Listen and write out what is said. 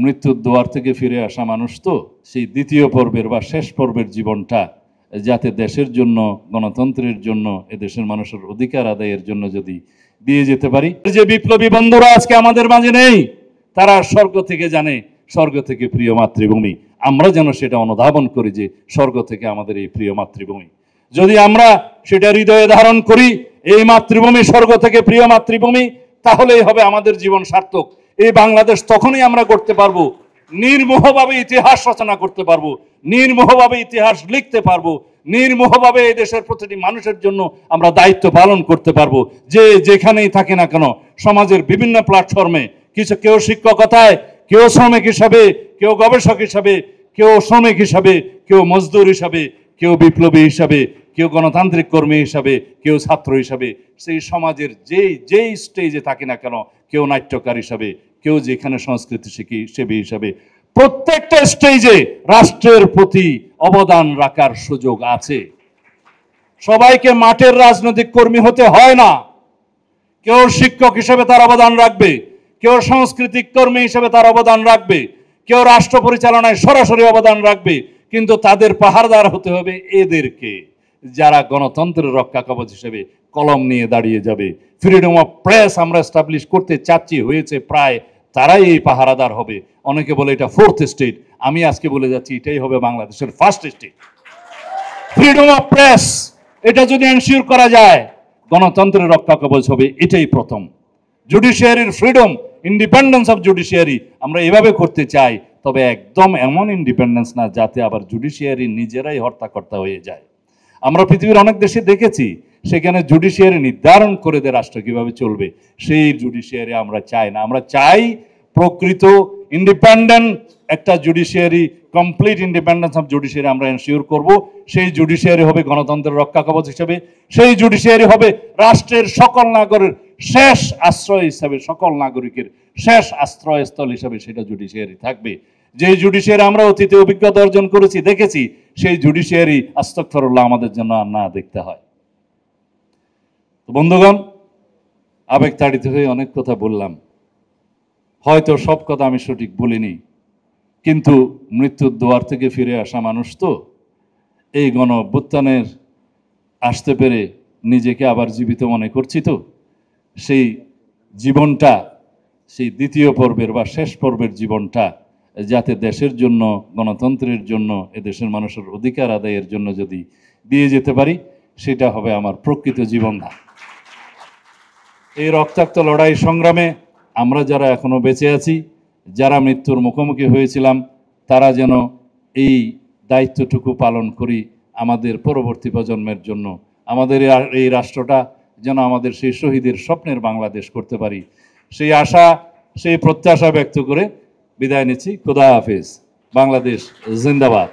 মৃত্যুর দুয়ার থেকে ফিরে আসা মানুষ তো সেই দ্বিতীয় পর্বের বা শেষ পর্বের জীবনটা যাতে দেশের জন্য, গণতন্ত্রের জন্য, এদেশের মানুষের অধিকার আদায়ের জন্য যদি দিয়ে যেতে পারি। যে বিপ্লবী বন্ধুরা আজকে আমাদের মাঝে নেই, তারা স্বর্গ থেকে জানে, স্বর্গ থেকে প্রিয় মাতৃভূমি। আমরা যেন সেটা অনুধাবন করি যে স্বর্গ থেকে আমাদের এই প্রিয় মাতৃভূমি। যদি আমরা সেটা হৃদয়ে ধারণ করি, এই মাতৃভূমি স্বর্গ থেকে প্রিয় মাতৃভূমি, তাহলেই হবে আমাদের জীবন সার্থক। এই বাংলাদেশ তখনই আমরা করতে পারবো, নির্মোহভাবে ইতিহাস রচনা করতে পারবো, নির্মোহভাবে ইতিহাস লিখতে পারবো, নির্মোহভাবে এই দেশের প্রতিটি মানুষের জন্য আমরা দায়িত্ব পালন করতে পারবো। যে যেখানেই থাকে না কেন, সমাজের বিভিন্ন প্ল্যাটফর্মে কেউ শিক্ষকতায়, কেউ শ্রমিক হিসাবে, কেউ গবেষক হিসাবে, কেউ শ্রমিক হিসাবে, কেউ মজদুর হিসাবে, কেউ বিপ্লবী হিসাবে, কেউ গণতান্ত্রিক কর্মী হিসাবে, কেউ ছাত্র হিসাবে, সেই সমাজের যেই স্টেজে থাকে না কেন, কেউ নাট্যকার হিসাবে, কেউ যেখানে সংস্কৃতি সেবী হিসাবে, প্রত্যেকটা স্টেজে রাষ্ট্রের প্রতি অবদান রাখার সুযোগ আছে। সবাইকে মাঠের রাজনৈতিক কর্মী হতে হয় না। কেউ শিক্ষক হিসেবে তার অবদান রাখবে, কেউ সাংস্কৃতিক কর্মী হিসেবে তার অবদান রাখবে, কেউ রাষ্ট্র পরিচালনায় সরাসরি অবদান রাখবে, কিন্তু তাদের পাহারাদার হতে হবে এদেরকে, যারা গণতন্ত্রের রক্ষা কবচ হিসেবে কলম নিয়ে দাঁড়িয়ে যাবে। ফ্রিডম অফ প্রেস আমরা এস্টাবলিশ করতে চাচ্ছি, হয়েছে প্রায়, তারাই এই পাহারাদার হবে। অনেকে বলে এটা ফোর্থ স্টেট, আমি আজকে বলে যাচ্ছি এটাই হবে বাংলাদেশের first state. Freedom of press, এটা যদি এনশিওর করা যায়, গণতন্ত্রের রক্ষা কবচ হবে এটাই প্রথম। জুডিশিয়ারির ফ্রিডম, ইন্ডিপেন্ডেন্স অফ জুডিশিয়ারি আমরা এভাবে করতে চাই, তবে একদম এমন ইন্ডিপেন্ডেন্স না যাতে আবার জুডিশিয়ারি নিজেরাই হর্তাকর্তা হয়ে যায়। আমরা পৃথিবীর অনেক দেশে দেখেছি, সেখানে জুডিশিয়ারি নির্ধারণ করে দেয় রাষ্ট্র কিভাবে চলবে। সেই জুডিশিয়ারি আমরা চাই না। আমরা চাই প্রকৃত ইন্ডিপেন্ডেন্ট একটা judiciary, complete independence of judiciary আমরা এনশিওর করব। সেই জুডিশিয়ারি হবে গণতন্ত্রের রক্ষা কবচ হিসেবে, সেই জুডিশিয়ারি হবে রাষ্ট্রের সকল নাগরিকের শেষ আশ্রয় হিসাবে, সকল নাগরিকের শেষ আশ্রয়স্থল হিসাবে সেটা জুডিশিয়ারি থাকবে। যে জুডিশিয়ারি আমরা অতীতে অভিজ্ঞতা অর্জন করেছি, দেখেছি, সেই জুডিশিয়ারি আস্তাগফিরুল্লাহ আমাদের জন্য আর না দেখতে হয়। তো বন্ধুগণ, আবেগতাড়িত হয়ে অনেক কথা বললাম, হয়তো সব কথা আমি সঠিক বলিনি, কিন্তু মৃত্যুর দুয়ার থেকে ফিরে আসা মানুষ তো এই গণ অভ্যুত্থানের আসতে পেরে নিজেকে আবার জীবিত মনে করছি। তো সেই জীবনটা, সেই দ্বিতীয় পর্বের বা শেষ পর্বের জীবনটা যাতে দেশের জন্য, গণতন্ত্রের জন্য, এদেশের মানুষের অধিকার আদায়ের জন্য যদি দিয়ে যেতে পারি, সেটা হবে আমার প্রকৃত জীবনধারা। এই রক্তাক্ত লড়াই সংগ্রামে আমরা যারা এখনো বেঁচে আছি, যারা মৃত্যুর মুখোমুখি হয়েছিলাম, তারা যেন এই দায়িত্বটুকু পালন করি আমাদের পরবর্তী প্রজন্মের জন্য। আমাদের এই রাষ্ট্রটা যেন আমাদের সেই শহীদের স্বপ্নের বাংলাদেশ করতে পারি, সেই আশা, সেই প্রত্যাশা ব্যক্ত করে বিদায় নিচ্ছি। খোদা হাফেজ। বাংলাদেশ জিন্দাবাদ।